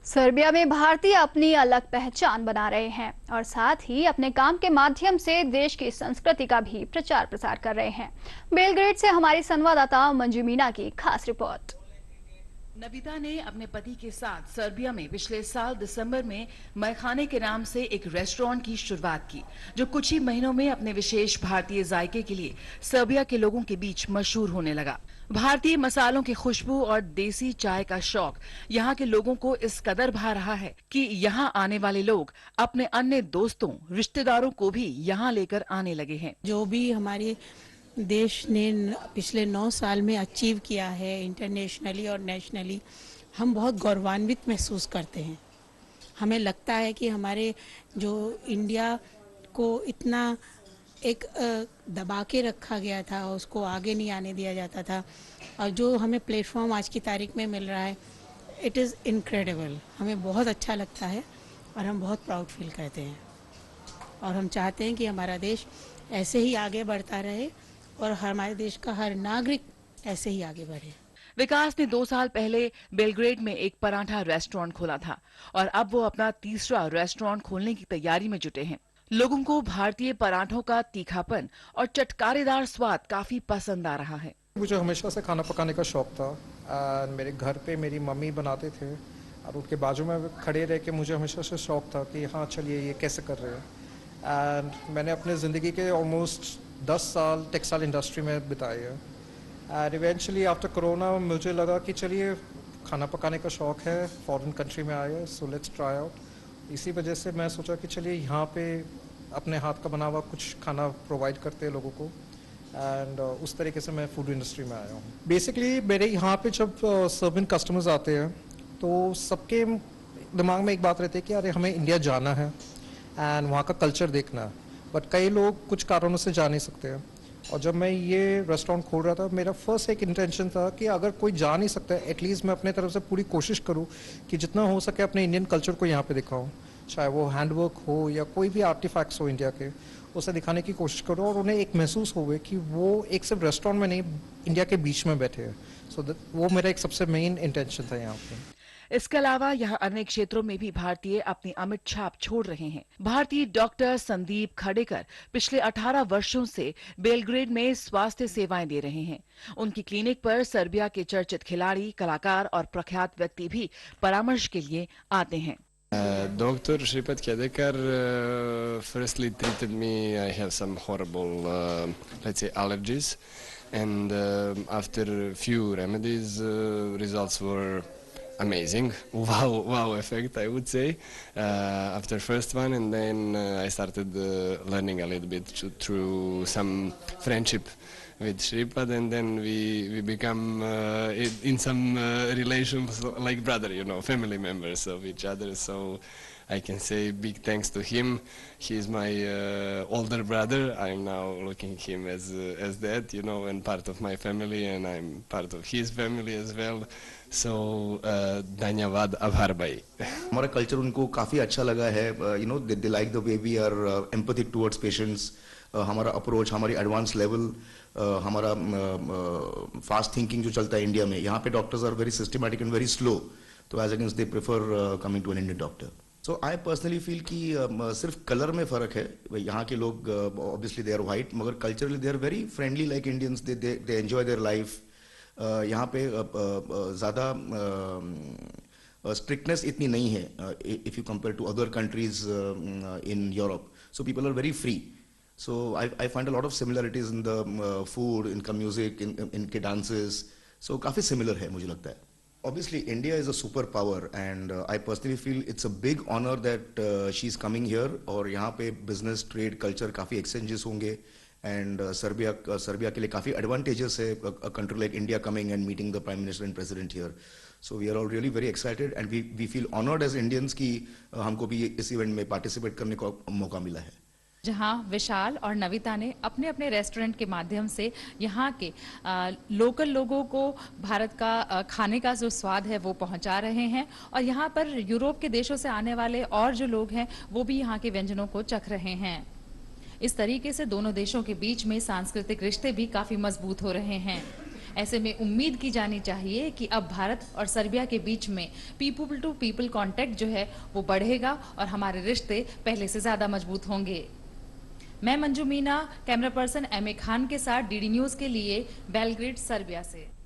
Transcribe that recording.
Serbia में भारतीय अपनी अलग पहचान बना रहे हैं और साथ ही अपने काम के माध्यम से देश की संस्कृति का भी प्रचार प्रसार कर रहे हैं। बेलग्रेड से हमारी संवाददाता मंजू मीना की खास रिपोर्ट। नबिता ने अपने पति के साथ सर्बिया में पिछले साल दिसंबर में मैखाने के नाम से एक रेस्टोरेंट की शुरुआत की, जो कुछ ही महीनों में अपने विशेष भारतीय जायके के लिए सर्बिया के लोगों के बीच मशहूर होने लगा। भारतीय मसालों की खुशबू और देसी चाय का शौक यहाँ के लोगों को इस कदर भा रहा है कि यहाँ आने वाले लोग अपने अन्य दोस्तों, रिश्तेदारों को भी यहाँ लेकर आने लगे हैं। जो भी हमारे देश ने पिछले 9 साल में अचीव किया है इंटरनेशनली और नेशनली, हम बहुत गौरवान्वित महसूस करते हैं। हमें लगता है कि हमारे जो इंडिया को इतना एक दबा के रखा गया था, उसको आगे नहीं आने दिया जाता था, और जो हमें प्लेटफॉर्म आज की तारीख में मिल रहा है, इट इज़ इनक्रेडिबल। हमें बहुत अच्छा लगता है और हम बहुत प्राउड फील करते हैं और हम चाहते हैं कि हमारा देश ऐसे ही आगे बढ़ता रहे और हमारे देश का हर नागरिक ऐसे ही आगे बढ़े। विकास ने 2 साल पहले बेलग्रेड में एक पराठा रेस्टोरेंट खोला था और अब वो अपना तीसरा रेस्टोरेंट खोलने की तैयारी में जुटे हैं। लोगों को भारतीय पराठों का तीखापन और चटकारेदार स्वाद काफी पसंद आ रहा है। मुझे हमेशा से खाना पकाने का शौक था और मेरे घर पे मेरी मम्मी बनाते थे और उनके बाजू में खड़े रह के मुझे हमेशा से शौक था कि हाँ चलिए ये कैसे कर रहे हैं। एंड मैंने अपने ज़िंदगी के ऑलमोस्ट 10 साल टेक्सटाइल इंडस्ट्री में बिताए हैं। एंड इवेंचुअली आफ्टर कोरोना मुझे लगा कि चलिए खाना पकाने का शौक है, फॉरेन कंट्री में आए, सो लेट्स ट्राई आउट। इसी वजह से मैं सोचा कि चलिए यहाँ पे अपने हाथ का बना हुआ कुछ खाना प्रोवाइड करते हैं लोगों को, एंड उस तरीके से मैं फूड इंडस्ट्री में आया हूँ। बेसिकली मेरे यहाँ पे जब सर्बियन कस्टमर्स आते हैं तो सबके दिमाग में एक बात रहती है कि अरे हमें इंडिया जाना है एंड वहाँ का कल्चर देखना है, बट कई लोग कुछ कारणों से जा नहीं सकते हैं। और जब मैं ये रेस्टोरेंट खोल रहा था, मेरा फर्स्ट एक इंटेंशन था कि अगर कोई जा नहीं सकता है, एटलीस्ट मैं अपने तरफ से पूरी कोशिश करूँ कि जितना हो सके अपने इंडियन कल्चर को यहाँ पे दिखाऊँ, चाहे वो हैंडवर्क हो या कोई भी आर्टिफैक्ट्स हो इंडिया के, उसे दिखाने की कोशिश करो और उन्हें एक महसूस होवे कि वो एक सिर्फ रेस्टोरेंट में नहीं, इंडिया के बीच में बैठे हैं। सो वो मेरा एक सबसे मेन इंटेंशन था यहाँ पे। इसके अलावा यहाँ अन्य क्षेत्रों में भी भारतीय अपनी अमिट छाप छोड़ रहे हैं। भारतीय डॉक्टर संदीप खडेकर पिछले 18 वर्षों से बेलग्रेड में स्वास्थ्य सेवाएं दे रहे हैं। उनकी क्लिनिक पर सर्बिया के चर्चित खिलाड़ी, कलाकार और प्रख्यात व्यक्ति भी परामर्श के लिए आते हैं। Dr. Shripat Kedekar firstly treated me. I have some horrible, let's say, allergies, and after a few remedies, results were amazing. Wow effect, I would say, after first one, and then I started learning a little bit through some friendship with Shripad, and then we become in some relations like brother, family members of each other. So I can say big thanks to him. He is my older brother. I'm now looking him as that, and part of my family, and I'm part of his family as well. So धन्यवाद आभार भाई। हमारा culture उनको काफ़ी अच्छा लगा है, they like the way we are empathic towards patients, हमारा अप्रोच, हमारी एडवांस लेवल, हमारा फास्ट थिंकिंग जो चलता है इंडिया में, यहाँ पे doctors are very systematic and very slow, तो as against they prefer coming to an Indian doctor. So I personally feel कि सिर्फ कलर में फ़र्क है। यहाँ के लोग ऑब्वियसली दे आर वाइट, मगर culturally they are very friendly like Indians, they enjoy their life. यहाँ पे ज़्यादा स्ट्रिक्टनेस इतनी नहीं है if you compare to other countries in Europe, so people are very free. So I find a lot of similarities in the food, in the music, in के dances. So काफ़ी similar है मुझे लगता है। Obviously India is a superpower, and I personally feel it's a big honor that she's coming here, और यहाँ पे business, trade, culture काफ़ी exchanges होंगे, and सर्बिया के लिए काफ़ी advantages है a country like India coming and meeting the Prime Minister and President here. So we are all really very excited, and we feel honored as Indians कि हमको भी इस event में participate करने का मौका मिला है। जहां विशाल और नविता ने अपने अपने रेस्टोरेंट के माध्यम से यहाँ के लोकल लोगों को भारत का खाने का जो स्वाद है वो पहुंचा रहे हैं, और यहाँ पर यूरोप के देशों से आने वाले और जो लोग हैं वो भी यहाँ के व्यंजनों को चख रहे हैं। इस तरीके से दोनों देशों के बीच में सांस्कृतिक रिश्ते भी काफी मजबूत हो रहे हैं। ऐसे में उम्मीद की जानी चाहिए कि अब भारत और सर्बिया के बीच में पीपल टू पीपल कांटेक्ट जो है वो बढ़ेगा और हमारे रिश्ते पहले से ज्यादा मजबूत होंगे। मैं Manju Meena, camera person M A Khan के साथ डीडी न्यूज के लिए बेलग्रेड, सर्बिया से।